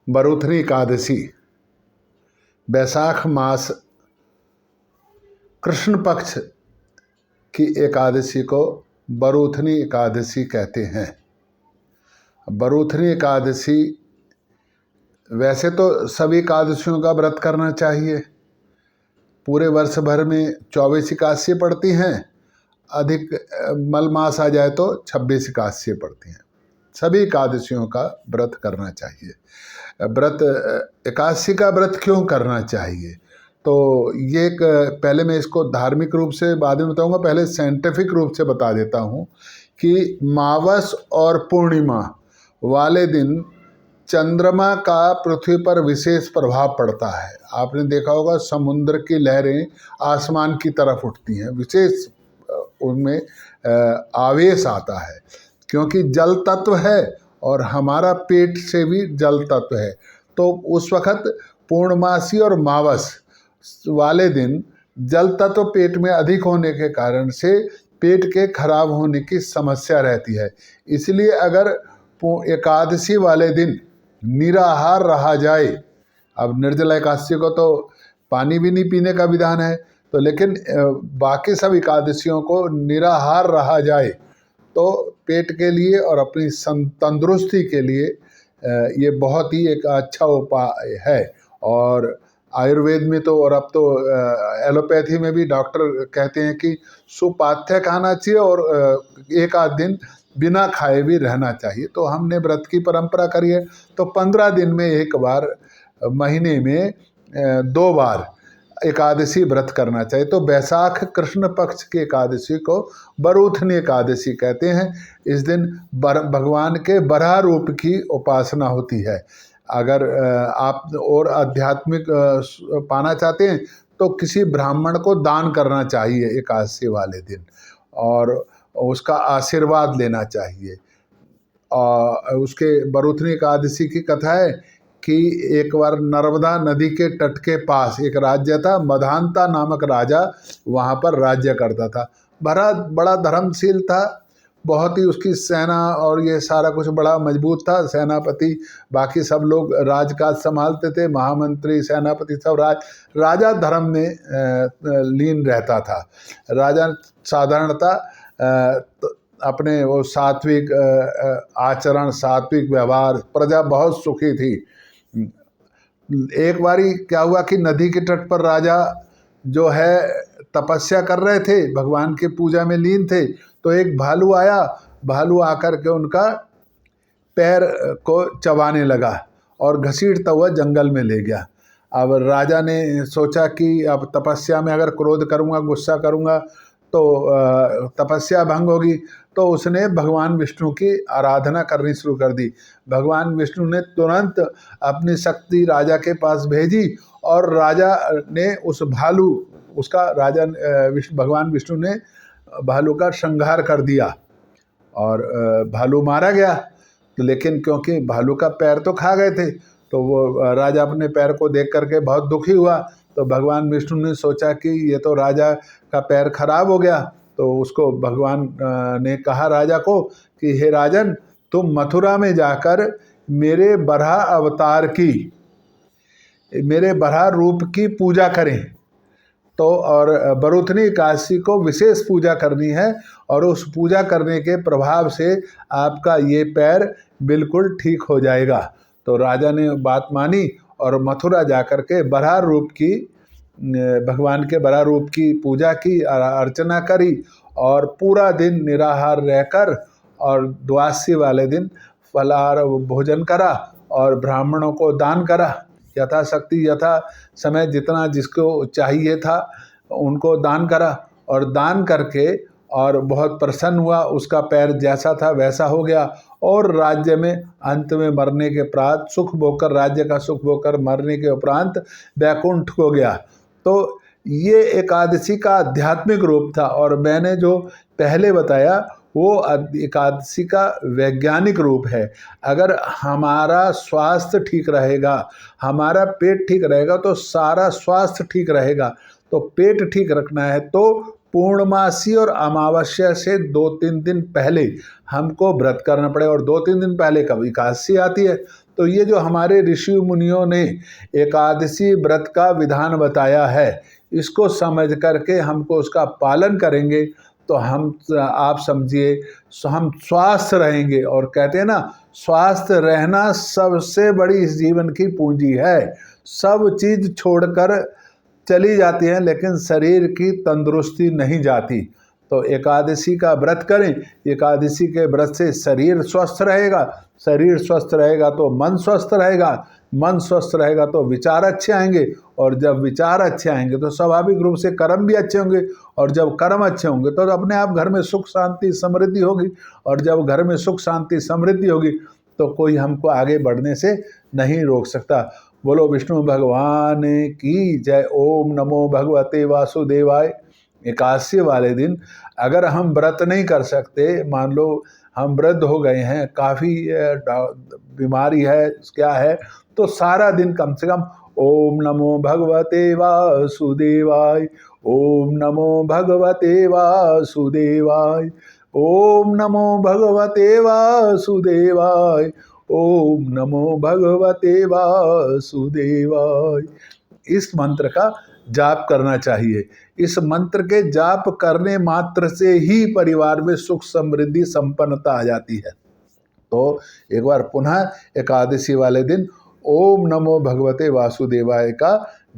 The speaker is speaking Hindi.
बरूथनी एकादशी बैसाख मास कृष्ण पक्ष की एकादशी को बरूथनी एकादशी कहते हैं। बरूथनी एकादशी, वैसे तो सभी एकादशियों का व्रत करना चाहिए। पूरे वर्ष भर में 24 एकादशी पड़ती हैं, अधिक मल मास आ जाए तो 26 एकादशी पड़ती हैं। सभी एकादशियों का व्रत करना चाहिए। एकादशी का व्रत क्यों करना चाहिए, तो ये एक, पहले मैं इसको धार्मिक रूप से बाद में बताऊंगा, पहले साइंटिफिक रूप से बता देता हूँ कि मावस और पूर्णिमा वाले दिन चंद्रमा का पृथ्वी पर विशेष प्रभाव पड़ता है। आपने देखा होगा समुद्र की लहरें आसमान की तरफ उठती हैं, विशेष उनमें आवेश आता है, क्योंकि जल तत्व है और हमारा पेट से भी जल तत्व है। तो उस वक्त पूर्णमासी और मावस वाले दिन जल तत्व पेट में अधिक होने के कारण से पेट के खराब होने की समस्या रहती है। इसलिए अगर एकादशी वाले दिन निराहार रहा जाए, अब निर्जला एकादशी को तो पानी भी नहीं पीने का विधान है, तो लेकिन बाकी सब एकादशियों को निराहार रहा जाए तो पेट के लिए और अपनी तंदुरुस्ती के लिए ये बहुत ही एक अच्छा उपाय है। और आयुर्वेद में तो, और अब तो एलोपैथी में भी डॉक्टर कहते हैं कि सुपाथ्य खाना चाहिए और एक आध दिन बिना खाए भी रहना चाहिए। तो हमने व्रत की परंपरा करी है, तो 15 दिन में एक बार, महीने में 2 बार एकादशी व्रत करना चाहिए। तो बैसाख कृष्ण पक्ष की एकादशी को बरूथनी एकादशी कहते हैं। इस दिन भगवान के बराह रूप की उपासना होती है। अगर आप और आध्यात्मिक पाना चाहते हैं तो किसी ब्राह्मण को दान करना चाहिए एकादशी वाले दिन और उसका आशीर्वाद लेना चाहिए। उसके बरूथनी एकादशी की कथा है कि एक बार नर्मदा नदी के तट के पास एक राज्य था, मधानता नामक राजा वहाँ पर राज्य करता था। बड़ा धर्मशील था, बहुत ही उसकी सेना और ये सारा कुछ बड़ा मजबूत था। सेनापति बाकी सब लोग राजकाज संभालते थे, महामंत्री सेनापति सब राजा धर्म में लीन रहता था। राजा साधारणतः अपने वो सात्विक आचरण, सात्विक व्यवहार, प्रजा बहुत सुखी थी। एक बारी क्या हुआ कि नदी के तट पर राजा जो है तपस्या कर रहे थे, भगवान की पूजा में लीन थे, तो एक भालू आया। भालू आकर के उनका पैर को चबाने लगा और घसीटता हुआ जंगल में ले गया। अब राजा ने सोचा कि अब तपस्या में अगर क्रोध करूँगा, गुस्सा करूँगा तो तपस्या भंग होगी, तो उसने भगवान विष्णु की आराधना करनी शुरू कर दी। भगवान विष्णु ने तुरंत अपनी शक्ति राजा के पास भेजी और राजा ने उस भालू, उसका राजा भगवान विष्णु ने भालू का संहार कर दिया और भालू मारा गया। लेकिन क्योंकि भालू का पैर तो खा गए थे, तो वो राजा अपने पैर को देख करके बहुत दुखी हुआ। तो भगवान विष्णु ने सोचा कि ये तो राजा का पैर खराब हो गया, तो उसको भगवान ने कहा राजा को कि हे राजन, तुम मथुरा में जाकर मेरे बराह अवतार की, मेरे बराह रूप की पूजा करें। तो और बरूथनी एकादशी को विशेष पूजा करनी है और उस पूजा करने के प्रभाव से आपका ये पैर बिल्कुल ठीक हो जाएगा। तो राजा ने बात मानी और मथुरा जाकर के बराह रूप की, भगवान के बराह रूप की पूजा की, अर्चना करी और पूरा दिन निराहार रहकर और द्वादशी वाले दिन फलाहार भोजन करा और ब्राह्मणों को दान करा। यथाशक्ति यथा समय जितना जिसको चाहिए था उनको दान करा और दान करके और बहुत प्रसन्न हुआ। उसका पैर जैसा था वैसा हो गया और राज्य में अंत में मरने के उपरांत सुख भोगकर, राज्य का सुख भोगकर मरने के उपरांत वैकुंठ हो गया। तो ये एकादशी का आध्यात्मिक रूप था। और मैंने जो पहले बताया वो एकादशी का वैज्ञानिक रूप है। अगर हमारा स्वास्थ्य ठीक रहेगा, हमारा पेट ठीक रहेगा तो सारा स्वास्थ्य ठीक रहेगा। तो पेट ठीक रखना है तो पूर्णमासी और अमावस्या से 2-3 दिन पहले हमको व्रत करना पड़ेगा। और 2-3 दिन पहले कब एकादशी आती है, तो ये जो हमारे ऋषि मुनियों ने एकादशी व्रत का विधान बताया है, इसको समझ करके हमको उसका पालन करेंगे तो हम, आप समझिए, हम स्वस्थ रहेंगे। और कहते हैं ना, स्वस्थ रहना सबसे बड़ी इस जीवन की पूंजी है। सब चीज छोड़कर चली जाती है लेकिन शरीर की तंदुरुस्ती नहीं जाती। तो एकादशी का व्रत करें। एकादशी के व्रत से शरीर स्वस्थ रहेगा, शरीर स्वस्थ रहेगा तो मन स्वस्थ रहेगा, मन स्वस्थ रहेगा तो विचार अच्छे आएंगे, और जब विचार अच्छे आएंगे तो स्वाभाविक रूप से कर्म भी अच्छे होंगे, और जब कर्म अच्छे होंगे तो अपने आप घर में सुख शांति समृद्धि होगी, और जब घर में सुख शांति समृद्धि होगी तो कोई हमको आगे बढ़ने से नहीं रोक सकता। बोलो विष्णु भगवान की जय। ओम नमो भगवते वासुदेवाय। एकादशी वाले दिन अगर हम व्रत नहीं कर सकते, मान लो हम वृद्ध हो गए हैं, काफ़ी बीमारी है, क्या है, तो सारा दिन कम से कम ओम नमो भगवते वासुदेवाय, ओम नमो भगवते वासुदेवाय, ओम नमो भगवते वासुदेवाय, ओम नमो भगवते वासुदेवाय, इस मंत्र का जाप करना चाहिए। इस मंत्र के जाप करने मात्र से ही परिवार में सुख समृद्धि संपन्नता आ जाती है। तो एक बार पुनः एकादशी वाले दिन ओम नमो भगवते वासुदेवाय का